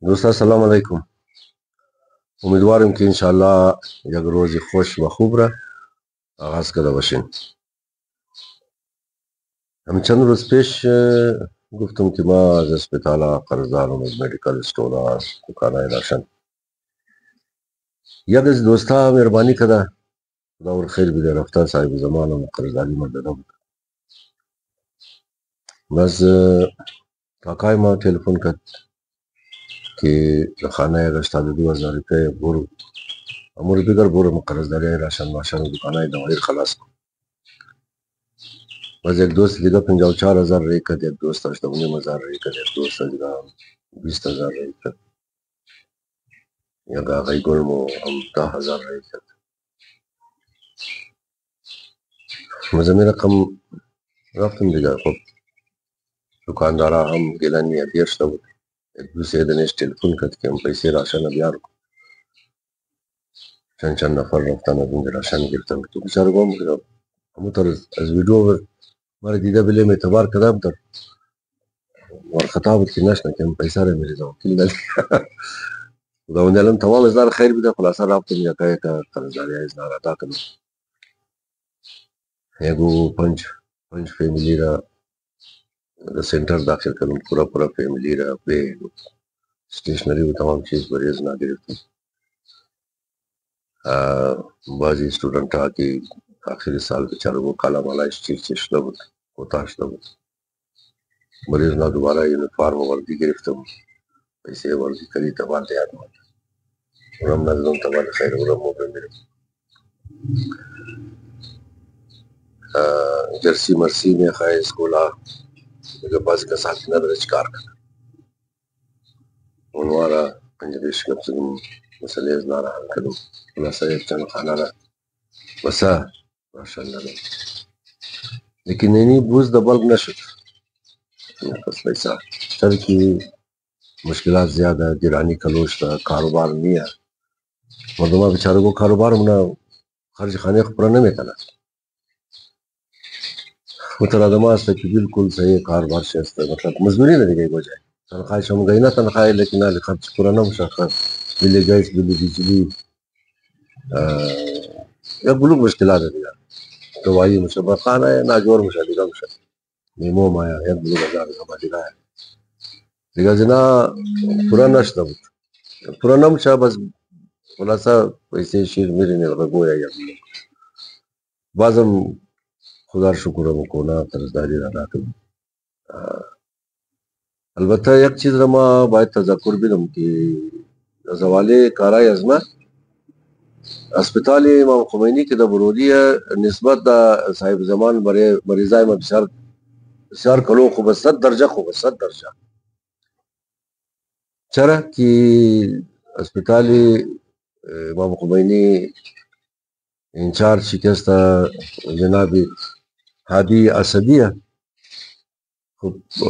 دوستان سلام علیکم. امیدوارم که انشاءالله یک روزی خوش و خوب را آغاز کرده باشین. هم چند روز پیش گفتم که ما از اسپیتال قرضدارم، از مدیکل استور، از دکانهای راشن. یک از دوستا مهربانی کرده، خدا ور خیر بده، رفتن صاحب زمانم قرضداری ما داده بود. بس کاکای ما تلفن کرد که خانه گشت 2000 روپیه برو امور بگر برو قرضداری راشن ماشن دکانهای دوایر خلاص کن. باز یک دوست دیگه 54,000 ری کرد، یک دوست 8,500 ری کرد، یک دوست دیگه 20,000 ری کرد، یک آقای گلمو هم 10,000 ری کرد. مزمی رقم رفتم دیگه. خب دکاندارا هم گلن نیت شده بود. یک دوست دنیش تلفن کرد که هم پیسه راشن بیار کن. چند نفر رفتن از اونجا راشن گرفتن. تو بیچاره گم بودم همونطور از ویدیو مرا دیده بلیم اعتبار کردم در ورخطا بود که نشنه که هم پیسه را میریزم وکیل نلی. خداوند علم تمام ازدار خیر بده. خلاصه رفتم یکا قرضداری ازدار ادا کردم. یکو پنج فیملی را سنٹر داخل کردم، پورا فیملی را بیگ اسٹیشنری و تمام چیز بری ازنا گرفتم. بعضی اسٹوڈنٹ آکی آخری سال بیچاره وہ کالا مالا اس چیز شده بود، کوتاه شده بود. بری ازنا دوباره یونیفارم و وردی گرفتم، پیسه وردی کلی تبال دیاد ماند. اونم نزدم تبال خیر اونم مو بمیرم. جرسی مرسی میں خواہ اسکولا میرے پاس کا ساتھ ندر چکار کرنا انوارا پنجبیش کب سکم مسئلے ازنارا حل کرو خلاصہ ایک چند خانہ را بسا ماشاءاللہ. لیکن اینی بوز دا بلب نشد. پس پیسہ سر کی مشکلات زیادہ، گرانی کلوش تا، کاروبار نہیں ہے. مردمہ بیچارے کو کاروبار منا خرج خانے خبرہ نمی کنا مترادمہ ہستا کہ بالکل صحیح کاروبار سے ہستا، مطلب مزدوری نہ دیگئی بجائے تنخواہ شم گئی نا تنخواہ لیکن نہ خرچ پورا نہ مشخص بلی گیس بلی بجلی یا بلوک مشکلات ہے دیگا دوائی مشابہ خانہ ہے ناجور مشاہدگا مشاہد نیمو مایا یا بلوک ہزار زبا دیگا ہے دیگا جنا پورا نشتا بود پورا نہ مشاہ بس خلاصہ پیسے شیر میرے نے گویا یا بلوک بازم خدا شکر مکونا قرضداری را کرم. البتہ یک چیز رما باید تذکر بینم کہ زوالے کارای ازنا اسپتال امام خمینی کے دا برودی ہے نسبت دا صاحب زمان مریضای ما بسیار کلو خوب 100 درجہ خوب 100 درجہ چرا کہ اسپتال امام خمینی انچارج شکستہ جناب ہادی اسدیہ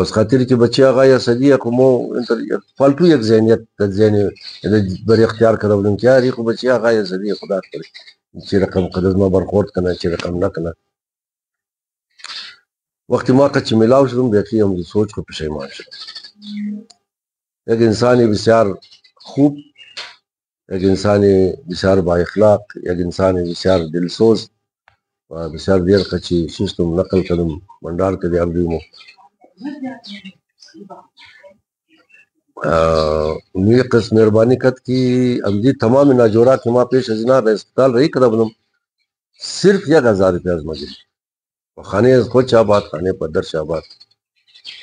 اس خاطر کہ بچے آغای اسدیہ کو مو فالتو یک ذہنیت ذہنی بر اختیار کرولن کیا ری کو بچے آغای اسدیہ خدا کرے چی رقم قدر ما برخورد کنا چی رقم نہ کنا وقت ما کچھ ملاو شدم بیقی ہم سوچ کو پشیمان شدم. ایک انسانی بسیار خوب، ایک انسانی بسیار با اخلاق، ایک انسانی بسیار دلسوز و بسیار دیر کچی ششتم نقل کدم منڈار کدی عبدیمو یہ قسم مہربانی کت کی امجید تمام ناجورات ما پیش ازنا اسپتال رہی کدبنم صرف 1,000 روپیہ از مجھے خانے از خود شابات خانے پر در شابات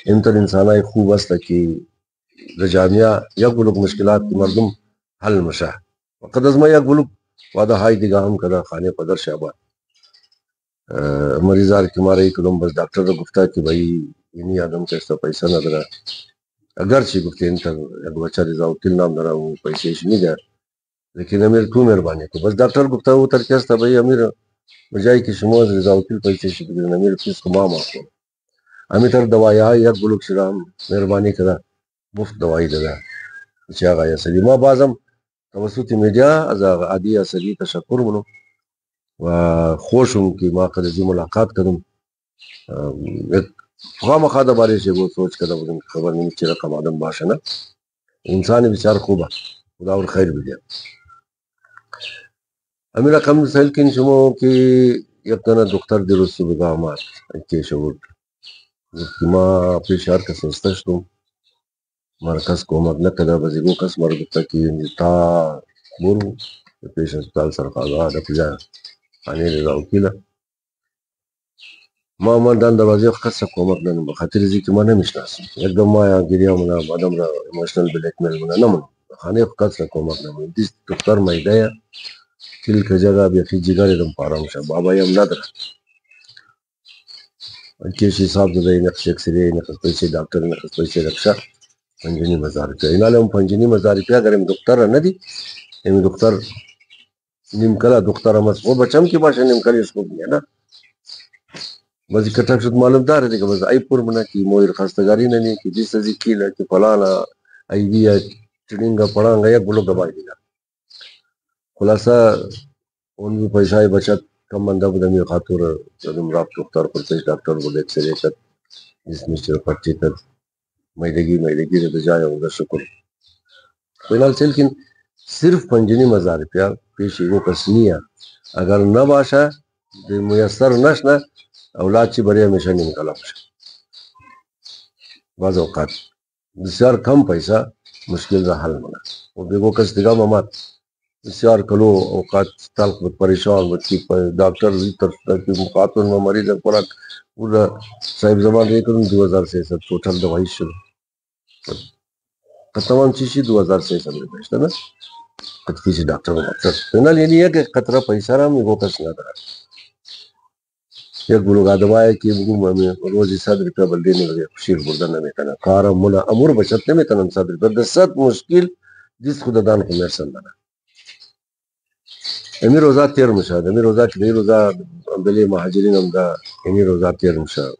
انتر انسانای خوب است کی رجامیا یک بلوک مشکلات کی مردم حل مشاہ وقت از ما یک بلوک وعدہ ہائی دیگا ہم کدا خانے پر در شابات مریضار کی مارے کدم بس ڈاکٹر نے گفتہ کہ بھائی انہی آدم کا اس پیسہ نہ درا اگرچہ گفتے انتر ایک بچہ رضا وکیل نام درا وہ پیسے نہیں دیا لیکن امیر تو مہربانی کو بس ڈاکٹر گفتہ وہ ترکیس تھا بھائی امیر بجائی کی شموز رضا وکیل پیسے شکر امیر فیس کو مام آکو امیر تر دوائی آئی یک بلوک شرام مہربانی کرا مفت دوائی دادا اچھی آگا یا سلی ما بازم توسط میڈیا از عادی سلی تشکر منو و خوشم کہ ما قدر ملاقات کروں ایک خواہ مخواہ بارے سے وہ سوچ کر خبر نہیں چی رقم آدم باشنا انسان بیچار خوبه خدا ور خیر بده. امیر رقم سهل کن شما که یک دانه دختر دیروز صبح به آمد که شود گفت که ما پیش هر کس استشتم مرکز کمک نکده بزیگو کس مرا گفته که تا برو پیش اسپتال سرخاگاه ده کجا خانه رضا وکیله ما من دان دروازه کس کمک ننم بخاطر ازی که ما نمیشناسم یکدم ما گریه منا آدم را ایموشنل بلیک میل منا نمون خانه کس کمک نمون دیست دختر مایده کل که جگه بیخی جگر دم پارم شد بابا یم نداره کیش حساب داده نقش اکسری نقش پیسه دکتر نقش پیسه رکشا 5,500 روپیه ایناله هم 5,500 روپیه اگر این دکتر ندی این دکتر نیمکلا دکتر هم است و بچم کی باشه نیمکلی اس کو دیگه نه بازی کتاب شد معلوم داره دیگه بس ای پر منا کی مویر خواستگاری نه کی دیس ازی کیلا کی فلانا ای بیا ٹریننگ پڑھانگا یک بلو دبائی دینا خلاصہ ان بھی پیسہ بچت کم بندہ بدمی خاطر جدم رابط دکتر پر پیش ڈاکٹر بولے ایک سے لے کر جس میں صرف پرچی تک مہیدگی رہتے جائے ہوگا شکر فیلحال لیکن صرف 5,500 روپیہ پیش وہ کسنیہ اگر نہ باشا میسر نشنا اولاد چی بڑے ہمیشہ نمکلا باشا بعض اوقات بسیار کم پیسہ مشکل را حل منا وہ بیگو کس دیگا ممات بسیار کلو اوقات تلق بت پریشان بت کی ڈاکٹر کی مخاطر میں مریض پورا پورا صاحب زمان دے کروں 2,600 ٹوٹل دوائی شروع تمام چیزیں 2,600 روپے ہے نا کسی ڈاکٹر میں فینال یہ نہیں ہے کہ خطرہ پیسہ رہا میں وہ کس نہ کرا یک بلوگ آدمائے کہ روزی 100 روپیہ بلدی نہیں لگے شیر بردن میں کنا کارا منا امور بچتنے میں کنم 100 روپیہ 10 مشکل جس خدا دان کو میں سندنا امی روزہ تیر مشاہد امی روزہ کی دی روزہ بلی مہاجرین امدہ امی روزہ تیر مشاہد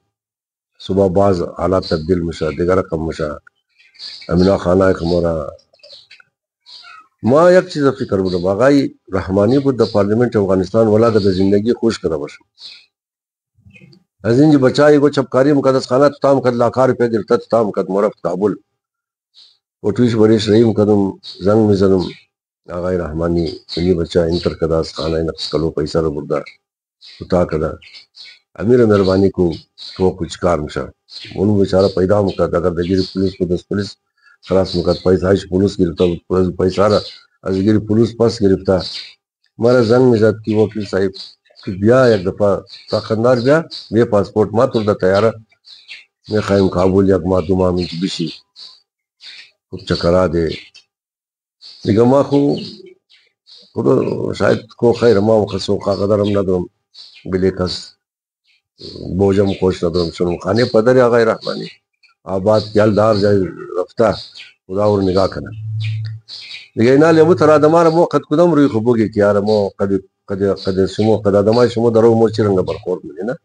صبح بعض حالات تبدیل مشاہد دیگر رقم مشاہد امینا خانہ ایک مورا ما یک چیز فکر بودم آقای رحمانی بود در پارلیمنٹ افغانستان والا که در زندگی خوش کرده باشم از اینجا بچایی گو چپکاری مقدس خانه تام کد لاکار روپیه گرفته تام کد مورا کابل اوٹویش بریش رحیم کدم زنگ میزدم آقای رحمانی اینی بچہ انتر کدا از خانه نقص کلو پیسہ رو برده اتا کدا امیر مہربانی کو تو کچھ کار مشا اونو بیچارہ پیدا مکد اگر دگیر پولیس کو 10 پولیس خلاص مکد پیسہ هیچ پولیس گرفتا پیسہ را از گیر پولیس پس گرفتا مارا زنگ میزد کی وکیل صاحب کہ بیا یک دفعہ تا خندار بیا پاسپورٹ ما تو دا تیارہ میں خائم کابل یک ما دو ماہ میں بشی خوب چکرا دے دیگه ما خو شاید کو خیر ما خسو قدرم ندارم بلی کس بوجم خوش ندارم شنم خانه پدر آقای رحمانی آباد کیال دار جای رفته خدا اور نگاه کنه دیگه اینا لیمو تر آدمار مو قد کدام روی خوبوگی که یار مو قد شما قد آدمای شما درو مو چی رنگ برخورد میلی نه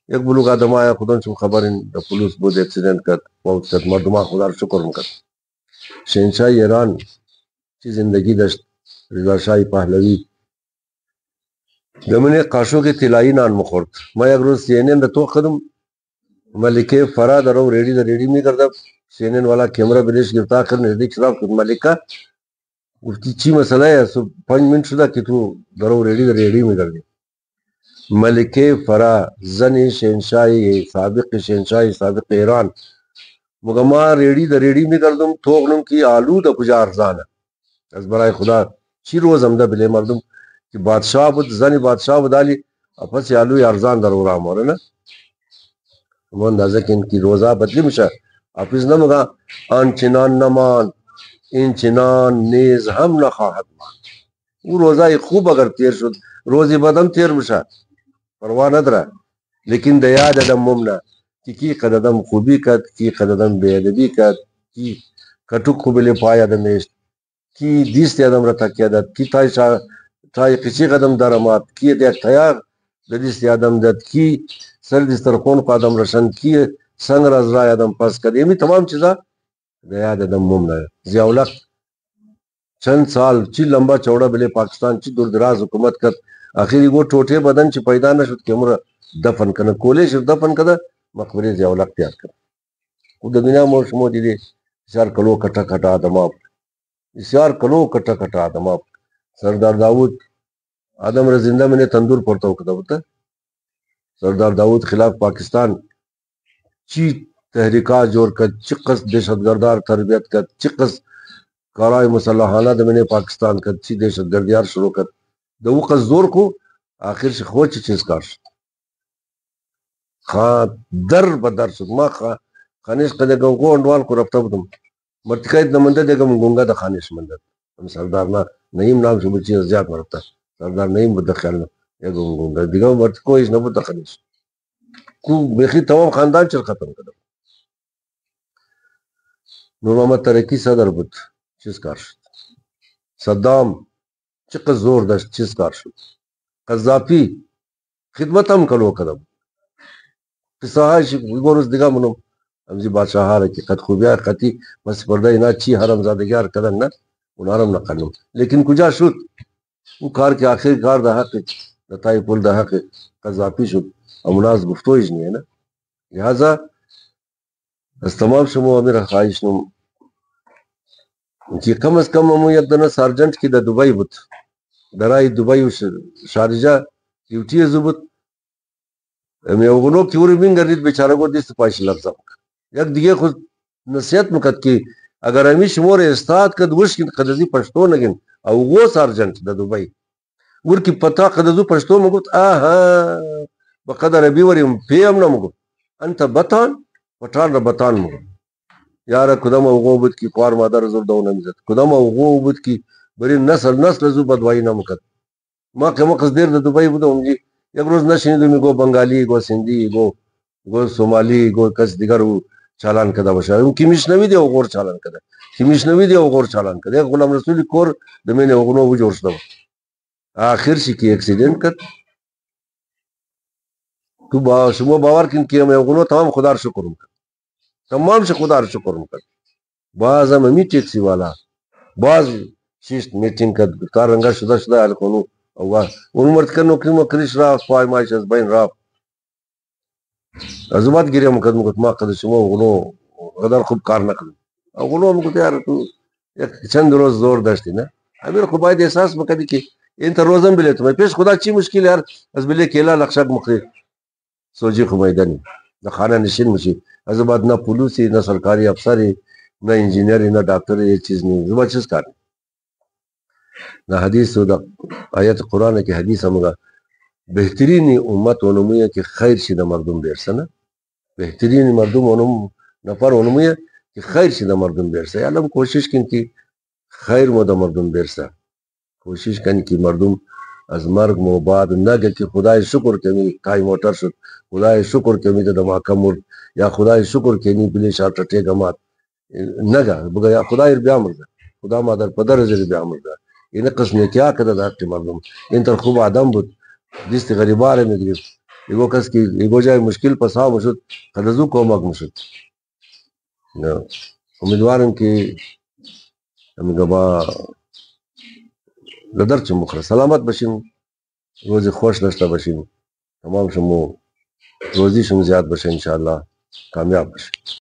یک بلوگ آدمای خودان شما خبرین دا پولوس بود اکسیدنت کد موت کد مردمان خدا رو شکر مکد شهنشاه ایران چی زندگی داشت رضا شاهی پهلوی دمنه قاشو که طلایی نان مخورد ما یک روز CNN تو خدم ملکه فرا درو ریڈی میکردم CNN والا کیمرہ بلیش گرفتا آخر نزدیک شدم خود ملکه گفتی چی مسئلہ ہے 5 منٹ شدہ کہ تو درو ریڈی میکردی ملکه فرا زن شہنشاہی سابق ایران مگما ریڈی میکردم توغنم کی آلو دا کجا ارزانه از برای خدا چی روز امده بلی مردم که بادشاہ بود زنی بادشاہ بود آلی اپس آلوی ارزان در ورام آره نه من اندازه که انکی روزا بدلی میشه اپس نمگا آنچنان نمان این چنان نیز هم نخواهد مان او روزای خوب اگر تیر شد روزی بدم تیر میشه پروا نداره لیکن دیاد ادم ممنه کی قدم خوبی کد کی قدم بیادبی کد کی کٹک خوبی پای ادمیشت کی دیست ادم را تکیدد کی تای قچی قدم درمات کی دیک تیار دیست ادم دد کی سر دسترخون کو ادم رشن کی سنگ رزرای ادم پس کد یمی تمام چیزا دیاد ادم ممنه زیاولق چند سال چی لمبا چوڑا بلے پاکستان چی دور دراز حکومت کد آخری وہ ٹوٹے بدن چی پیدا نشد کہ امرا دفن کنه کولی شد دفن کده مقبره زیاولق تیار کنه خود دنیا موش مو دیده بسیار کلو کٹا کٹا آدم آپ بسیار کلو کٹا کٹا آدم آپ سردار داود آدم زندہ میں نے تندور پڑتا ہوں کتا ہوتا سردار داود خلاف پاکستان چی تحریکات جوڑ کر چقص دہشت گردار تربیت کر چقص کارائے مسلحانہ میں نے پاکستان کر چی دہشت گردیار شروع کر دو قص زور کو آخر سے خوچ چیز کارش خان در بدر شد ما خانش قدر گو انڈوان کو رفتہ بدم مرتکایت نمندہ دے گا منگونگا دا خانش مندد ہم سردار نعیم نام سے بچی زیاد مرتا سردار نعیم بدہ خیال نا یا گو منگونگا دیگا مرتکویش نبود دا خانش کو بیخی تمام خاندان چل ختم کردم نور محمد ترکی صدر بود چیز کار شد صدام چقدر زور داشت چیز کار شد قذافی خدمت هم کلو کدم قصاهایش بگورز دیگه منم همزی بادشاه ها را که قد خوبیه قطی بس پرده اینا چی حرم زادگی ها کدن نه اونا را نقلم لیکن کجا شد او کار که آخر کار ده حق نتای پول ده حق قذافی شد اموناز گفتویش نیه نه لہذا از تمام شما امیر خواهش نم که کم از کم امو یک دنه سارجنٹ کی ده دبی بود درای دبی و شارجه ڈیوٹی ازو بود میوغنو کی اوری بین گردید بیچاره گو دیست پایش لفظم یک دیگه خود نصیحت مکد که اگر امی شمور استاد کد وش کن قدزی پشتو نگن او گو سارجنٹ ده دبی ور کی پتا قدزو پشتو مگوت آها بقدر ابی وریم پیم نمگو انت بطان پتان را بطان مگو یارا کدام اوغو بود کی پار مادر زور دو نمیزد کدام اوغو بود کی بری نسل زو بدوائی نمکد ما که مقصد دیر ده دبی بوده اونجی یک روز نشنیدو میگو بنگالی گو سندی گو سومالی گو کس دیگر او چالان کده باشه اون کی میشنوی دی او غور چالان کده کی میشنوی دی او غور چالان کده یک غلام رسولی کور دمین اوغنو و جوش دو آخر شی کی اکسیڈنٹ کد تو شما باور کن که ہم اوغنو تمام خدا رو شکرم کد تمام سے خدا رو شکرم کد باز هم امی ٹیکسی والا باز شیشت میٹنگ کد کار رنگا شده الکونو اون مرد که نوکری مکریش رفت پای مایش از بین رفت از اومد گیره مکد مکد ما قد شما اوغنو قدر خوب کار نکدم اوغنو مکد یار تو یک چند روز زور داشتی نه امیر خو باید احساس مکدی که این تا روزم بلیتم پیش خدا چی مشکل یار از بلی کلا لخشک مخری سوجی خو میدنی نه خانه نشین مشی از بعد نه پولیسی نه سرکاری افسری نه انجینیری نه ڈاکٹر یہ چیز نہیں زبا چیز کار نہ حدیث دا آیت قرآن کی حدیث ہمگا بہترین امت ونمویہ کہ خیر شدہ مردم بیرسا نا بہترین مردم ونم نفر ونمویہ کہ خیر شدہ مردم بیرسا علم کوشش کن کی خیر مدہ مردم بیرسا کوشش کن کی مردم از مرگ موباد نگه که خدای شکر کنی تای موتر شد خدای شکر کنی دماغ مرد یا خدای شکر کنی بلی شارت ٹیگا مات نگه بگه یا خدای رو بیامرده خدا مادر پدر زیر بیامرده این قسم کیا کده دا حقی مردم این تر خوب آدم بود دیستی غریباره میگرفت ایگو کس کی ایگو جای مشکل پسا مشد خدزو کومک مشد امیدوارم که همیگه با لدر چه مخره سلامت بشین روزی خوش داشته بشین تمام شما روزی شما زیاد بشه انشاءاللہ کامیاب بشه